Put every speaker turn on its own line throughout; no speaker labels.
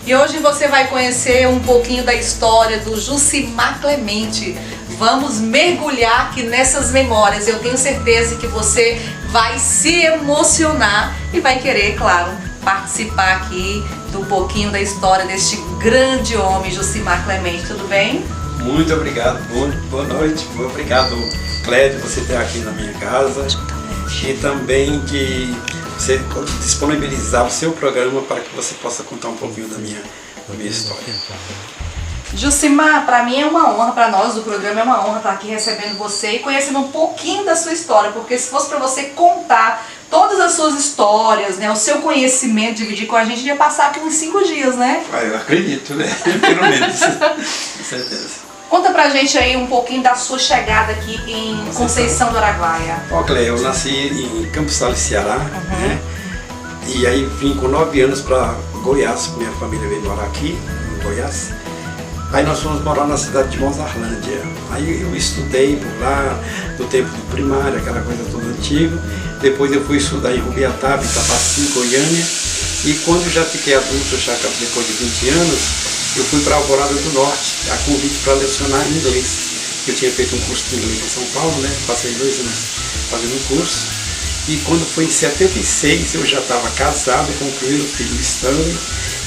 E hoje você vai conhecer um pouquinho da história do Jucimar Clemente. Vamos mergulhar aqui nessas memórias. Eu tenho certeza que você vai se emocionar e vai querer, claro, participar aqui do pouquinho da história deste grande homem, Jucimar Clemente. Tudo bem?
Muito obrigado, boa noite. Obrigado, Clédio, por você estar aqui na minha casa. E também de você disponibilizar o seu programa para que você possa contar um pouquinho da minha história.
Jucimar, para mim é uma honra, para nós do programa é uma honra estar aqui recebendo você e conhecendo um pouquinho da sua história, porque se fosse para você contar todas as suas histórias, né, o seu conhecimento, dividir com a gente, ia passar aqui uns 5 dias, né?
Eu acredito, né? Pelo menos, com certeza.
Conta pra gente aí um pouquinho da sua chegada aqui em Conceição do Araguaia.
Ó, Cléia, eu nasci em Campos Sales, Ceará, né? E aí vim com 9 anos para Goiás, minha família veio morar aqui, em Goiás. Aí nós fomos morar na cidade de Mozarlândia. Aí eu estudei por lá, do tempo do primário, aquela coisa toda antiga. Depois eu fui estudar em Rubiataba, Itapaci, Goiânia. E quando eu já fiquei adulto, já depois de 20 anos, eu fui para Alvorada do Norte, a convite para lecionar inglês. Eu tinha feito um curso de inglês em São Paulo, né? Passei 2 anos fazendo um curso. E quando foi em 76, eu já estava casado com o primeiro filho, Stanley.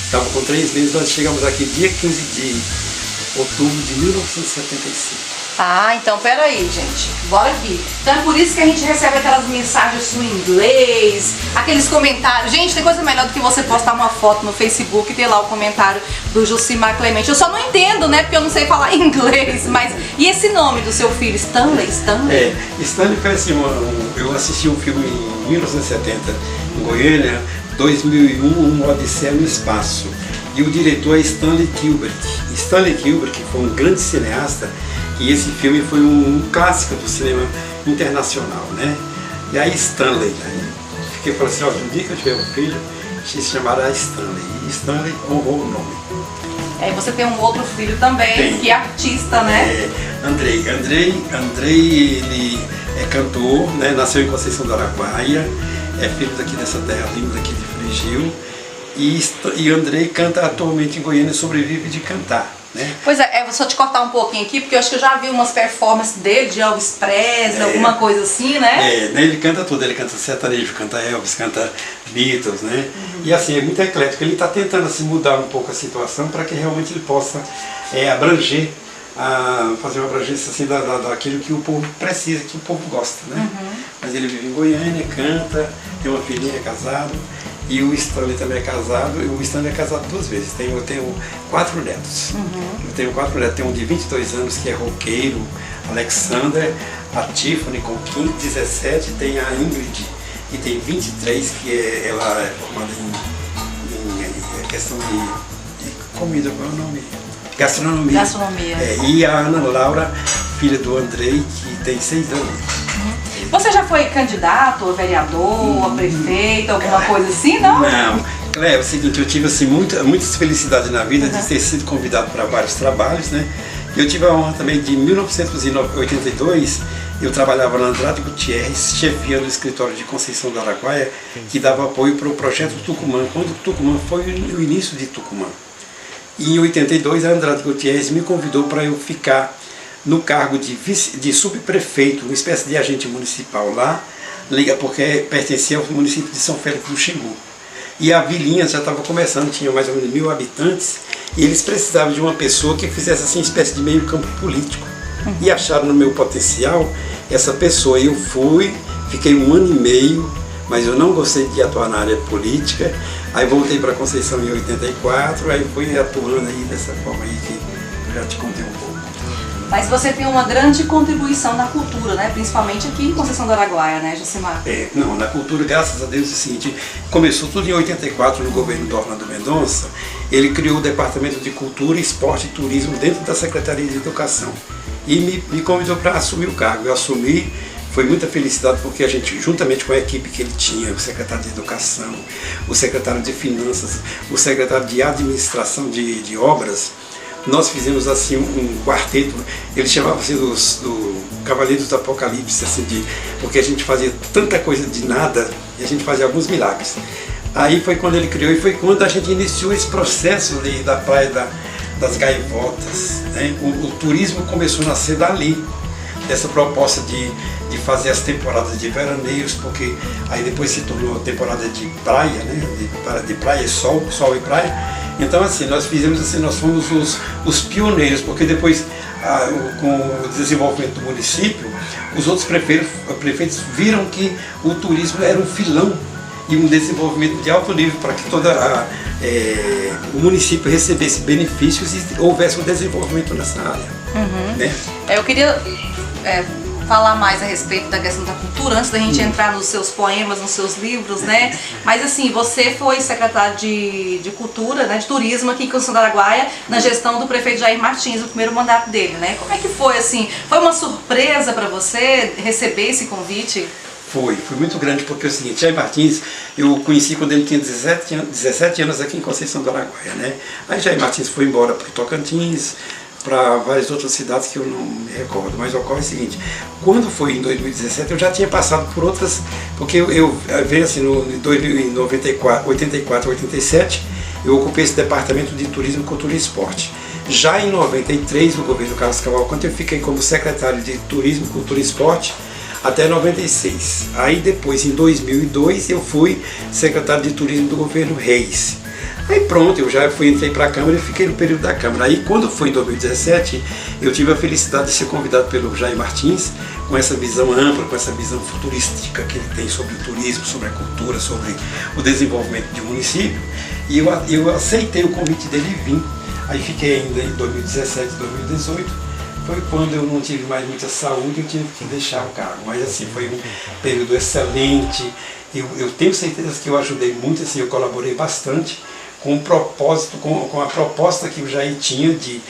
Estava com 3 meses, nós chegamos aqui dia 15 de outubro de 1975.
Ah, então peraí, gente, bora aqui. Então é por isso que a gente recebe aquelas mensagens em inglês, aqueles comentários. Gente, tem coisa melhor do que você postar uma foto no Facebook e ter lá o comentário do Jucimar Clemente. Eu só não entendo, né, porque eu não sei falar inglês, mas... E esse nome do seu filho, Stanley?
Stanley foi assim, eu assisti um filme em 1970, em Goiânia, 2001, Uma Odisseia no Espaço. E o diretor é Stanley Kubrick. Stanley Kubrick foi um grande cineasta. E esse filme foi um clássico do cinema internacional, né? E aí Stanley, fiquei falando assim, ó, no dia que eu tiver um filho, se chamará Stanley. E Stanley honrou o nome.
E você tem um outro filho também, que é artista, né?
Andrei, ele é cantor, né? Nasceu em Conceição do Araguaia, é filho daqui dessa terra linda aqui de Frigil. E Andrei canta atualmente em Goiânia, sobrevive de cantar. Né?
Pois é, vou só te cortar um pouquinho aqui, porque eu acho que eu já vi umas performances dele, de Elvis Presley, alguma coisa assim, né?
Ele canta tudo, ele canta sertanejo, canta Elvis, canta Beatles, né? E assim, é muito eclético, ele está tentando assim, mudar um pouco a situação para que realmente ele possa abranger, fazer uma abrangência assim, daquilo que o povo precisa, que o povo gosta, né? Mas ele vive em Goiânia, canta, tem uma filhinha, é casado. E o Stanley também é casado, e o Stanley é casado 2 vezes, eu tenho 4 netos. Eu tenho 4 netos, tem um de 22 anos que é roqueiro, Alexander, a Tiffany com 15, 17, tem a Ingrid, e tem 23, que ela é formada em questão de comida, qual é o nome? Gastronomia. E a Ana Laura, filha do Andrei, que tem 6 anos.
Você já foi candidato, a vereador, a prefeito, alguma coisa assim, não?
Não. É o seguinte, eu tive assim, muita felicidade na vida de ter sido convidado para vários trabalhos, né? Eu tive a honra também de, em 1982, eu trabalhava na Andrade Gutierrez, chefiando o escritório de Conceição do Araguaia, que dava apoio para o projeto Tucumã, quando Tucumã foi o início de Tucumã. E em 82, a Andrade Gutierrez me convidou para eu ficar no cargo de subprefeito, uma espécie de agente municipal lá, porque pertencia ao município de São Félix do Xingu. E a vilinha já estava começando, tinha mais ou menos 1000 habitantes, e eles precisavam de uma pessoa que fizesse assim, uma espécie de meio campo político. E acharam no meu potencial essa pessoa. Eu fui, fiquei 1 ano e meio, mas eu não gostei de atuar na área política. Aí voltei para Conceição em 84, aí fui atuando aí dessa forma aí que eu já te contei um pouco.
Mas você tem uma grande contribuição na cultura, né? Principalmente aqui em Conceição do Araguaia, né, Jucimar?
Não, na cultura, graças a Deus, é o seguinte, começou tudo em 84 no governo do Orlando Mendonça. Ele criou o Departamento de Cultura, Esporte e Turismo dentro da Secretaria de Educação e me convidou para assumir o cargo. Eu assumi, foi muita felicidade porque a gente, juntamente com a equipe que ele tinha, o secretário de Educação, o secretário de Finanças, o secretário de Administração de Obras, nós fizemos assim um quarteto, ele chamava-se do Cavaleiros do Apocalipse, assim, porque a gente fazia tanta coisa de nada e a gente fazia alguns milagres. Aí foi quando ele criou e foi quando a gente iniciou esse processo ali da Praia das Gaivotas, né? O turismo começou a nascer dali, dessa proposta de fazer as temporadas de veraneios, porque aí depois se tornou temporada de praia, né? de praia e sol e praia. Então assim, nós fizemos assim, nós fomos os pioneiros, porque depois com o desenvolvimento do município, os outros prefeitos viram que o turismo era um filão e um desenvolvimento de alto nível para que o município recebesse benefícios e houvesse um desenvolvimento nessa área. Né?
Eu queria falar mais a respeito da questão da cultura, antes da gente entrar nos seus poemas, nos seus livros, né? Mas assim, você foi secretário de Cultura, né, de Turismo aqui em Conceição do Araguaia, na gestão do prefeito Jair Martins, o primeiro mandato dele, né? Como é que foi, assim? Foi uma surpresa para você receber esse convite?
Foi muito grande, porque é o seguinte, Jair Martins, eu conheci quando ele tinha 17 anos aqui em Conceição do Araguaia, né? Aí Jair Martins foi embora para o Tocantins, para várias outras cidades que eu não me recordo, mas ocorre o seguinte, quando foi em 2017 eu já tinha passado por outras, porque eu veio assim, em 84, 87, eu ocupei esse departamento de Turismo, Cultura e Esporte. Já em 93, no governo Carlos Cavalcante, eu fiquei como secretário de Turismo, Cultura e Esporte até 96. Aí depois, em 2002, eu fui secretário de Turismo do governo Reis. Aí pronto, eu já entrei para a Câmara e fiquei no período da Câmara. Aí quando foi em 2017, eu tive a felicidade de ser convidado pelo Jair Martins, com essa visão ampla, com essa visão futurística que ele tem sobre o turismo, sobre a cultura, sobre o desenvolvimento de um município. E eu aceitei o convite dele e vim. Aí fiquei ainda em 2017, 2018. Foi quando eu não tive mais muita saúde, eu tive que deixar o cargo. Mas assim, foi um período excelente. Eu tenho certeza que eu ajudei muito, assim, eu colaborei bastante com o propósito, com a proposta que o Jair tinha de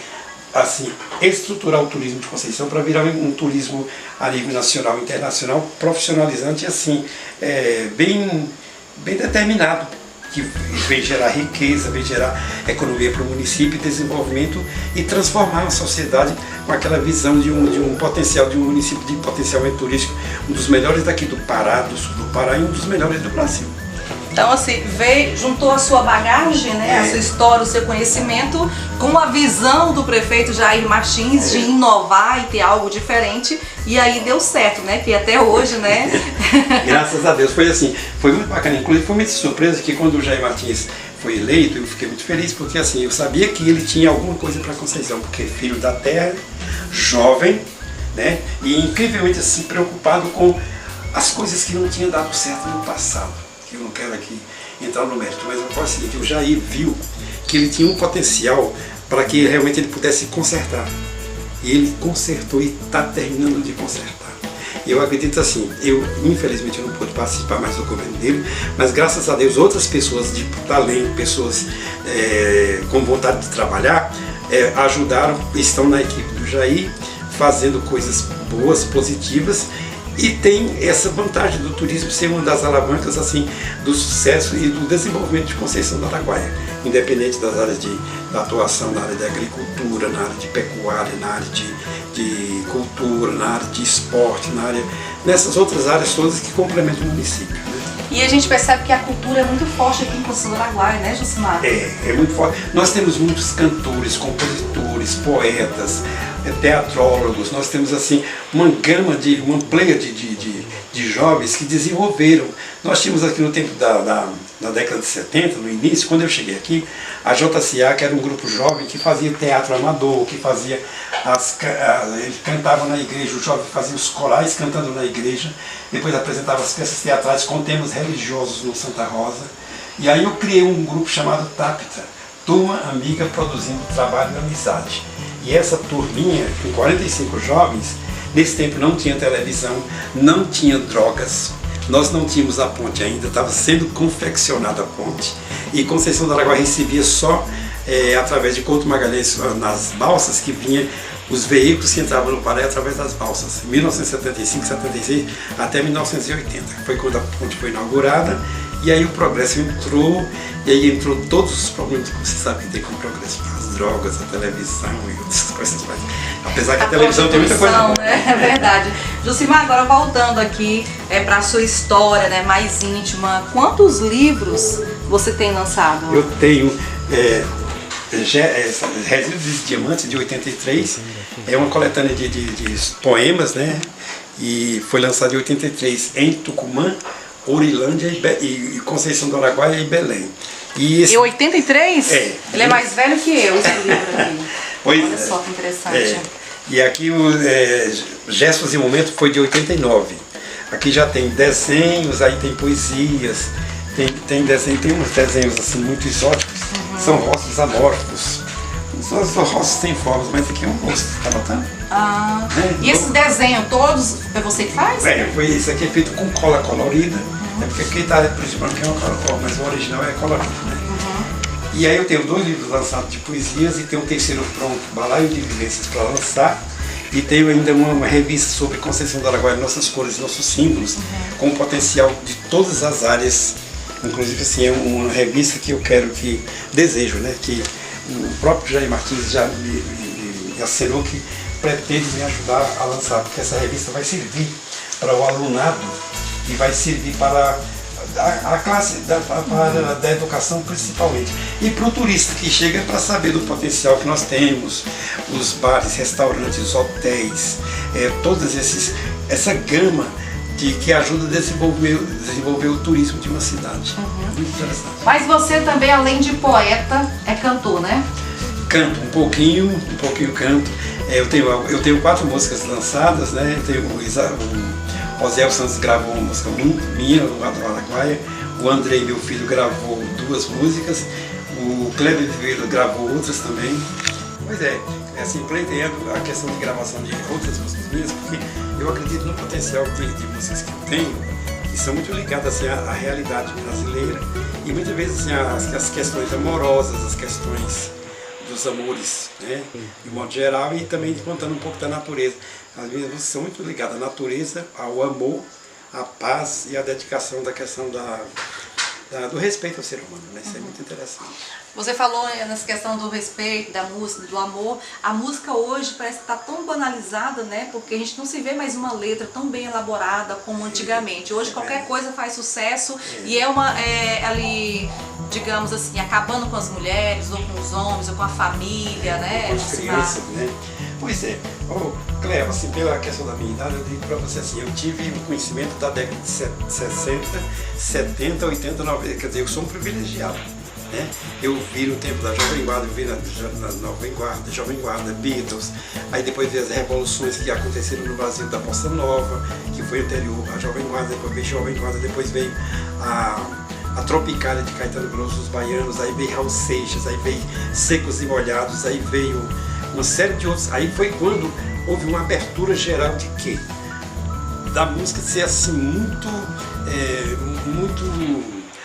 assim, estruturar o turismo de Conceição para virar um turismo a nível nacional e internacional, profissionalizante e assim, bem determinado, que vem gerar riqueza, vem gerar economia para o município, desenvolvimento e transformar a sociedade com aquela visão de um potencial, de um município de potencialmente turístico, um dos melhores daqui do Pará, do sul do Pará e um dos melhores do Brasil.
Então, assim, juntou a sua bagagem, né, a sua história, o seu conhecimento, com a visão do prefeito Jair Martins de inovar e ter algo diferente, e aí deu certo, né, que até hoje, né?
Graças a Deus, foi assim, foi muito bacana. Inclusive, foi muito surpresa que quando o Jair Martins foi eleito, eu fiquei muito feliz, porque assim, eu sabia que ele tinha alguma coisa para Conceição, porque filho da terra, jovem, né, e incrivelmente assim, preocupado com as coisas que não tinham dado certo no passado. Eu não quero aqui entrar no mérito, mas eu falo o seguinte, o Jair viu que ele tinha um potencial para que realmente ele pudesse consertar. E ele consertou e está terminando de consertar. Eu acredito assim, infelizmente eu não pude participar mais do governo dele, mas graças a Deus outras pessoas de talento, pessoas com vontade de trabalhar, ajudaram, estão na equipe do Jair, fazendo coisas boas, positivas, e tem essa vantagem do turismo ser uma das alavancas assim, do sucesso e do desenvolvimento de Conceição do Araguaia, independente das áreas de atuação, na área de agricultura, na área de pecuária, na área de cultura, na área de esporte, nessas outras áreas todas que complementam o município. Né?
E a gente percebe que a cultura é muito forte aqui em Conceição do Araguaia, né, Josimar?
É muito forte. Nós temos muitos cantores, compositores, poetas, teatrólogos, nós temos assim uma pleia de jovens que desenvolveram. Nós tínhamos aqui no tempo na década de 70, no início, quando eu cheguei aqui, a JCA, que era um grupo jovem que fazia teatro amador, que fazia eles cantavam na igreja, os jovens faziam os corais cantando na igreja, depois apresentavam as peças teatrais com temas religiosos no Santa Rosa. E aí eu criei um grupo chamado TAPTA, Turma Amiga Produzindo Trabalho e Amizade. E essa turminha, com 45 jovens, nesse tempo não tinha televisão, não tinha drogas, nós não tínhamos a ponte ainda, estava sendo confeccionada a ponte. E Conceição do Araguaia recebia só através de Couto Magalhães, nas balsas que vinha os veículos que entravam no Pará através das balsas, 1975, 76 até 1980, foi quando a ponte foi inaugurada. E aí o progresso entrou, e aí entrou todos os problemas que você sabe que tem com o progresso, as drogas, a televisão e outras coisas mais. Apesar que a televisão tem muita coisa boa.
Né? É verdade. Jucimar, agora voltando aqui para a sua história, né, mais íntima, quantos livros você tem lançado?
Eu tenho Resíduos de Diamantes, de 83, é uma coletânea de poemas, né? E foi lançado em 83 em Tucumã, Ourilândia e Conceição do Araguaia e Belém.
E esse... Em 83?
É.
Ele é mais velho que eu, esse livro aqui.
Pois
olha só que interessante.
E aqui o Gestos e Momentos foi de 89. Aqui já tem desenhos, aí tem poesias, tem uns desenhos assim muito exóticos, são rostos amorfos. Os rostos têm formas, mas aqui é um rosto, tá notando?
E esses desenhos todos é você que faz?
Isso aqui é feito com cola colorida, porque aqui está principalmente que é uma cola, mas o original é colorido, né? E aí eu tenho 2 livros lançados de poesias e tenho um terceiro pronto, Balaio de Vivências, para lançar. E tenho ainda uma revista sobre Conceição do Araguaia, nossas cores, nossos símbolos, com o potencial de todas as áreas. Inclusive, assim, é uma revista que eu quero, desejo, né, que o próprio Jair Martins já me acenou que pretende me ajudar a lançar, porque essa revista vai servir para o alunado e vai servir para a classe da educação principalmente, e para o turista que chega para saber do potencial que nós temos, os bares, restaurantes, hotéis, todas essa gama que ajuda a desenvolver o turismo de uma cidade. Muito interessante.
Mas você também, além de poeta, é cantor, né?
Canto, um pouquinho canto. Eu tenho 4 músicas lançadas, né? Eu tenho o Osiel Santos gravou uma música minha, do Araguaia. O Andrei, meu filho, gravou 2 músicas. O Kleber Viveiro gravou outras também. Pois assim, pretendo a questão de gravação de outras músicas minhas, porque eu acredito no potencial de músicas que eu tenho, que são muito ligadas assim, à realidade brasileira, e muitas vezes assim, as questões amorosas, as questões dos amores, né, de modo geral, e também contando um pouco da natureza. As minhas músicas são muito ligadas à natureza, ao amor, à paz e à dedicação da questão do respeito ao ser humano, né? Isso é muito interessante.
Você falou nessa questão do respeito, da música, do amor. A música hoje parece que está tão banalizada, né? Porque a gente não se vê mais uma letra tão bem elaborada como antigamente. Hoje qualquer coisa faz sucesso e ali, digamos assim, acabando com as mulheres, ou com os homens, ou com a família, né?
Com as crianças, né? Pois é. Cleo, assim, pela questão da minha idade, eu digo para você assim, eu tive um conhecimento da década de 60, 70, 80, 90, quer dizer, eu sou um privilegiado. Né? Eu vi no tempo da Jovem Guarda, eu vi na Jovem Guarda, Beatles, aí depois vi as revoluções que aconteceram no Brasil da Bossa Nova, que foi anterior à Jovem Guarda, depois veio Jovem Guarda, depois veio a Tropicália de Caetano Veloso, os baianos, aí veio Raul Seixas, aí veio Secos e Molhados, aí veio uma série de outros. Aí foi quando houve uma abertura geral de quê? Da música ser assim muito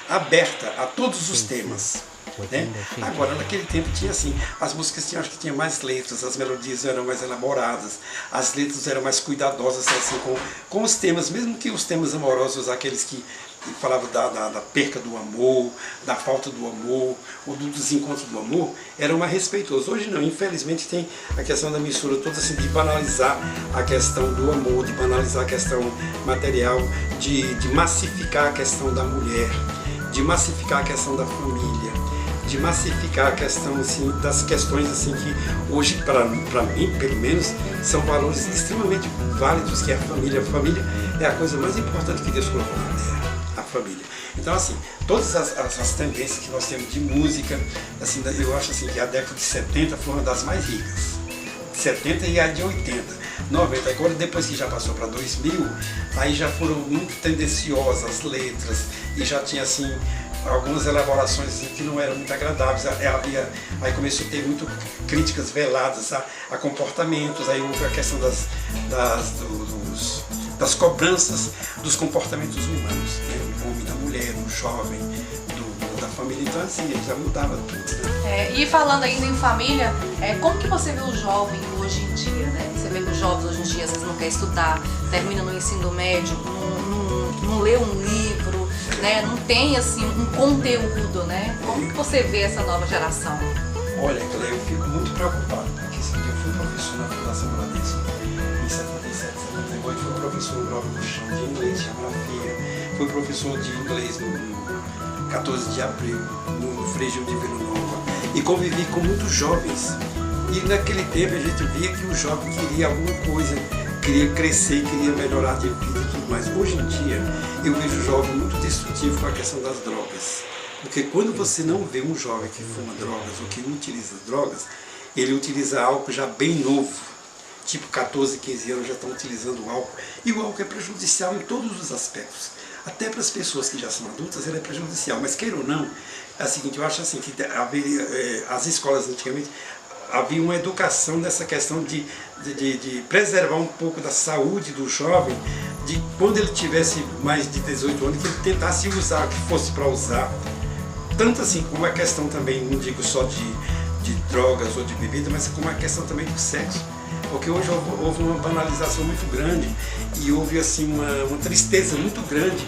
aberta a todos os temas. Né? Agora, naquele tempo tinha assim, as músicas acho que tinha mais letras, as melodias eram mais elaboradas, as letras eram mais cuidadosas assim, com os temas, mesmo que os temas amorosos, aqueles que falavam da perca do amor, da falta do amor, ou do desencontro do amor, eram mais respeitosos. Hoje não, infelizmente tem a questão da mistura toda assim, de banalizar a questão do amor, de banalizar a questão material, de massificar a questão da mulher, de massificar a questão da família, de massificar a questão assim, das questões assim, que hoje, para mim, pelo menos, são valores extremamente válidos, que é a família. A família é a coisa mais importante que Deus colocou na terra, a família. Então, assim, todas as tendências que nós temos de música, assim, eu acho assim, que a década de 70 foi uma das mais ricas. 70 e a de 80, 90. Agora, depois que já passou para 2000, aí já foram muito tendenciosas as letras, e já tinha, assim, algumas elaborações assim, que não eram muito agradáveis. Aí começou a ter muito críticas veladas a comportamentos, aí houve a questão das cobranças dos comportamentos humanos, né? Do homem, da mulher, do jovem, da família. Então assim, já mudava tudo. Né?
E falando ainda em família, como que você vê o jovem hoje em dia? Né? Você vê que os jovens hoje em dia às vezes não querem estudar, termina no ensino médio, não lê um livro, né? Não tem assim um conteúdo, né? Como que você vê essa nova geração?
Olha, eu fico muito preocupado, porque assim, eu fui professor na Fundação Bradesco em 77, 78. foi professor de inglês, geografia, foi professor de inglês no 14 de abril, no Frei Gil de Vila Nova, e convivi com muitos jovens. E naquele tempo a gente via que o jovem queria alguma coisa, queria crescer, queria melhorar de vida e tudo mais. Hoje em dia eu vejo o jovem muito destrutivo com a questão das drogas. Porque quando você não vê um jovem que fuma drogas ou que utiliza drogas, ele utiliza álcool já bem novo. Tipo 14, 15 anos já estão utilizando o álcool. E o álcool é prejudicial em todos os aspectos. Até para as pessoas que já são adultas ele é prejudicial. Mas queira ou não, é o seguinte, eu acho assim que as escolas antigamente havia uma educação nessa questão de preservar um pouco da saúde do jovem, de quando ele tivesse mais de 18 anos, que ele tentasse usar, que fosse para usar. Tanto assim como a questão também, não digo só de drogas ou de bebida, mas como a questão também do sexo. Porque hoje houve uma banalização muito grande e houve assim uma tristeza muito grande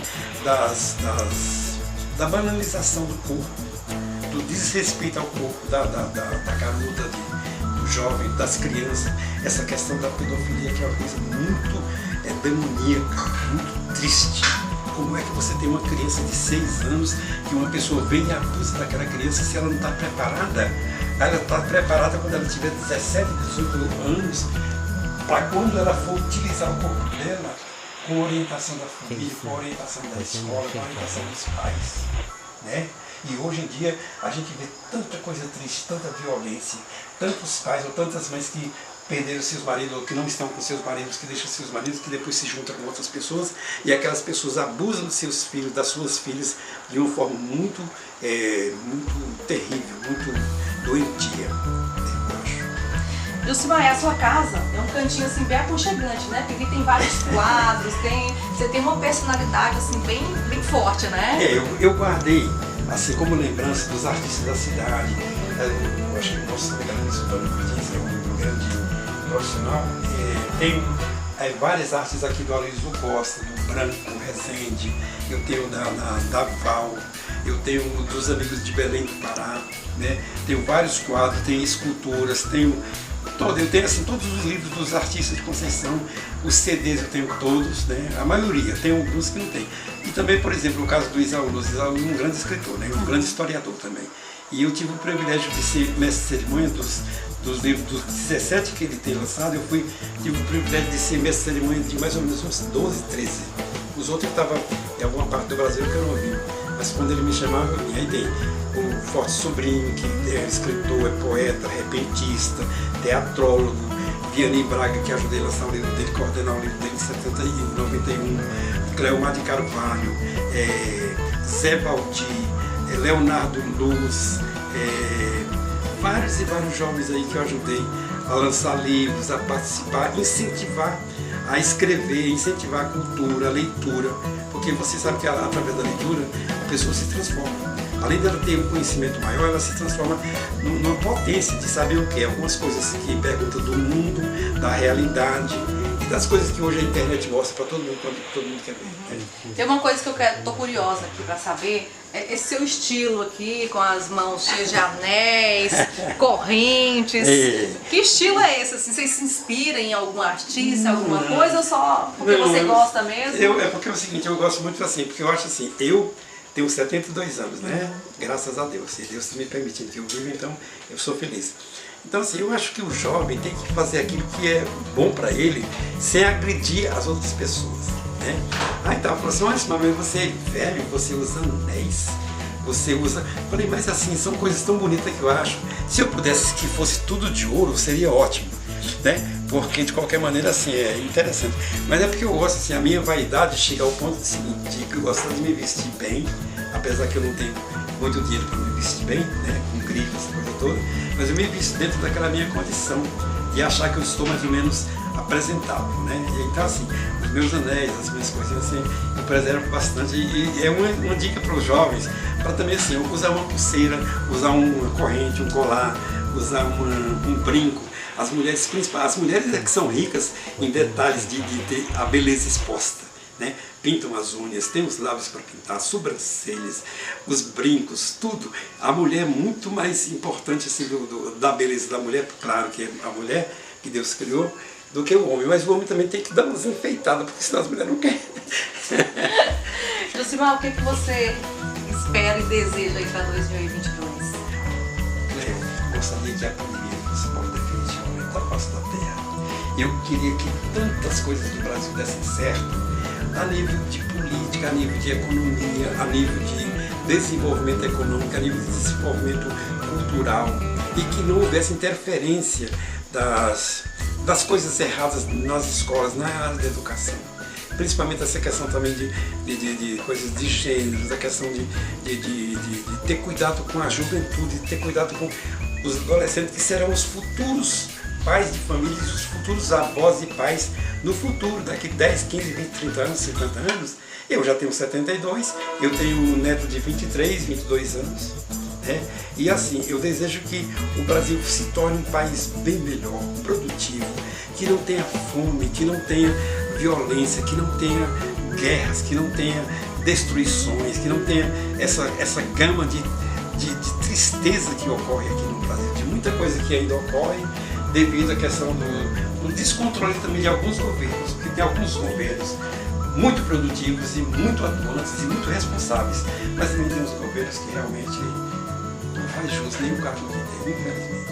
da banalização do corpo, do desrespeito ao corpo da garota, do jovem, das crianças. Essa questão da pedofilia, que é uma coisa muito demoníaca, muito triste. Como é que você tem uma criança de 6 anos que uma pessoa vem e abusa daquela criança se ela não está preparada? Ela está preparada quando ela tiver 17, 18 anos, para quando ela for utilizar o corpo dela com orientação da família, com orientação da escola, com orientação dos pais, né? E hoje em dia a gente vê tanta coisa triste, tanta violência, tantos pais ou tantas mães que perderam seus maridos ou que não estão com seus maridos, que deixam seus maridos, que depois se juntam com outras pessoas e aquelas pessoas abusam dos seus filhos, das suas filhas de uma forma muito terrível, muito doentia, eu acho.
Gilcimar, a sua casa é um cantinho assim bem aconchegante, né? Porque aqui tem vários quadros, você tem uma personalidade assim bem forte, né?
Eu guardei, assim como lembrança dos artistas da cidade. Eu acho que o nosso grande Sudano Martins é um grande profissional. Tenho várias artes aqui do Aloysio Costa, do Branco, Rezende, eu tenho da Val, eu tenho dos amigos de Belém do Pará, né? Tenho vários quadros, tenho esculturas, eu tenho assim, todos os livros dos artistas de Conceição, os CDs eu tenho todos, né? A maioria, tem alguns que não tem. E também, por exemplo, o caso do Isaú Luz. Isaú é um grande escritor, né? Um grande historiador também. E eu tive o privilégio de ser mestre de cerimônia dos livros, dos 17 que ele tem lançado, tive o privilégio de ser mestre de cerimônia de mais ou menos uns 12, 13. Os outros estavam em alguma parte do Brasil que eu não ouvi. Mas quando ele me chamava, eu vinha. Aí tem o Forte Sobrinho, que é escritor, é poeta, repentista, teatrólogo, Vianney Braga, que ajudei a lançar o livro dele, coordenar o livro dele em 71, 91, Cleomar de Carvalho, Zé Baldi, Leonardo Luz, vários e vários jovens aí que eu ajudei a lançar livros, a participar, incentivar a escrever, incentivar a cultura, a leitura, porque você sabe que através da leitura a pessoa se transforma. Além dela ter um conhecimento maior, ela se transforma numa potência de saber o que é. Algumas coisas que perguntam do mundo, da realidade e das coisas que hoje a internet mostra para todo mundo, quando todo mundo quer ver.
Tem uma coisa que eu tô curiosa aqui para saber, é esse seu estilo aqui, com as mãos cheias de anéis, correntes. Que estilo é esse? Assim, você se inspira em algum artista, alguma coisa, ou só porque você gosta mesmo?
É porque é o seguinte, eu gosto muito assim, porque eu acho assim, eu tenho 72 anos, né? Graças a Deus. Se Deus está me permitindo que eu viva, então eu sou feliz. Então assim, eu acho que o jovem tem que fazer aquilo que é bom para ele, sem agredir as outras pessoas, né? Então, falou assim, mas você é velho, você usa anéis, você usa... Falei, mas assim, são coisas tão bonitas que eu acho. Se eu pudesse que fosse tudo de ouro, seria ótimo, né? Porque de qualquer maneira assim, é interessante. Mas é porque eu gosto, assim, a minha vaidade chega ao ponto seguinte, que eu gosto de me vestir bem, apesar que eu não tenho muito dinheiro para me vestir bem, né? Com grife, essa coisa toda, mas eu me visto dentro daquela minha condição de achar que eu estou mais ou menos apresentável, né? E, então assim, os meus anéis, as minhas coisinhas assim, eu preservo bastante e é uma dica para os jovens, para também assim, usar uma pulseira, usar uma corrente, um colar, usar um brinco. As mulheres principais, as mulheres é que são ricas em detalhes de ter a beleza exposta, né? Pintam as unhas, tem os lábios para pintar, as sobrancelhas, os brincos, tudo. A mulher é muito mais importante assim, da beleza da mulher, claro que é a mulher que Deus criou, do que o homem. Mas o homem também tem que dar umas enfeitadas, porque senão as mulheres não querem.
Josimar, o que você espera e deseja aí para 2022?
Eu gostaria que a pandemia fosse embora definitivamente da face da terra. Eu queria que tantas coisas do Brasil dessem certo, a nível de política, a nível de economia, a nível de desenvolvimento econômico, a nível de desenvolvimento cultural, e que não houvesse interferência das coisas erradas nas escolas, na área da educação. Principalmente essa questão também de coisas de gênero, da questão de ter cuidado com a juventude, de ter cuidado com os adolescentes, que serão os futuros pais de família, os futuros avós e pais no futuro, daqui 10, 15, 20, 30 anos, 50 anos. Eu já tenho 72, eu tenho um neto de 23, 22 anos. E assim, eu desejo que o Brasil se torne um país bem melhor, produtivo, que não tenha fome, que não tenha violência, que não tenha guerras, que não tenha destruições, que não tenha essa gama de tristeza que ocorre aqui no Brasil, de muita coisa que ainda ocorre devido à questão do descontrole também de alguns governos, porque tem alguns governos muito produtivos e muito atuantes e muito responsáveis, mas também tem uns governos que realmente não faz jus nem o cargo que tem, infelizmente.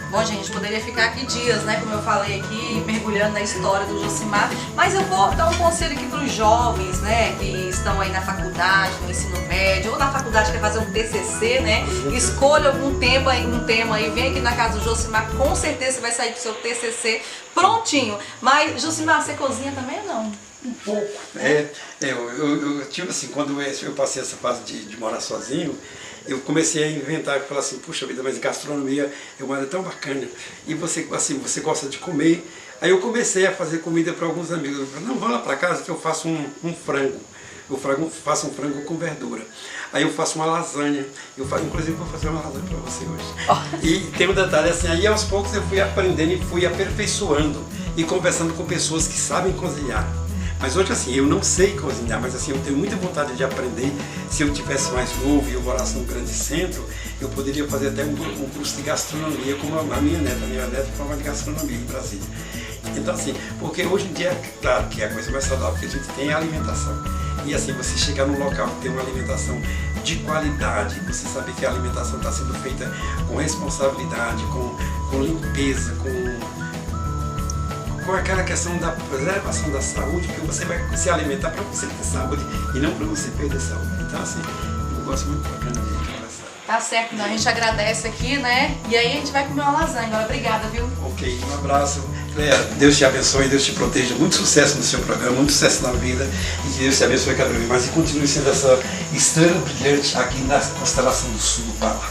Bom, gente, poderia ficar aqui dias, né, como eu falei aqui, mergulhando na história do Josimar, mas eu vou dar um conselho aqui para os jovens, né, que estão aí na faculdade, no ensino médio, ou na faculdade quer fazer um TCC, né, escolha algum tema aí, vem aqui na casa do Josimar, com certeza você vai sair do seu TCC prontinho. Mas, Josimar, você cozinha também ou não?
Um pouco. Eu tive assim, quando eu passei essa fase de morar sozinho, eu comecei a inventar, falar assim, puxa vida, mas gastronomia é uma área tão bacana, e você gosta de comer. Aí eu comecei a fazer comida para alguns amigos. Eu falei, não, vamos lá para casa que eu faço um frango. Eu faço um frango com verdura. Aí eu faço uma lasanha. Inclusive vou fazer uma lasanha para você hoje. E tem um detalhe assim, aí aos poucos eu fui aprendendo e fui aperfeiçoando e conversando com pessoas que sabem cozinhar. Mas hoje assim, eu não sei cozinhar, mas assim, eu tenho muita vontade de aprender. Se eu tivesse mais novo e eu morasse num grande centro, eu poderia fazer até um curso de gastronomia, como a minha neta forma de gastronomia em Brasília. Então assim, porque hoje em dia, claro que a coisa mais saudável que a gente tem é a alimentação. E assim, você chegar num local que tem uma alimentação de qualidade, você saber que a alimentação está sendo feita com responsabilidade, com limpeza, com aquela questão da preservação da saúde, que você vai se alimentar para você ter saúde e não para você perder saúde. Então assim, eu gosto muito bacana de conversar.
Tá certo, então a gente agradece aqui, né? E aí a gente vai comer uma lasanha agora. Obrigada, viu?
Ok, um abraço. Cléia, Deus te abençoe, Deus te proteja. Muito sucesso no seu programa, muito sucesso na vida. E que Deus te abençoe cada vez mais e continue sendo essa estrela brilhante aqui na constelação do sul do Pará.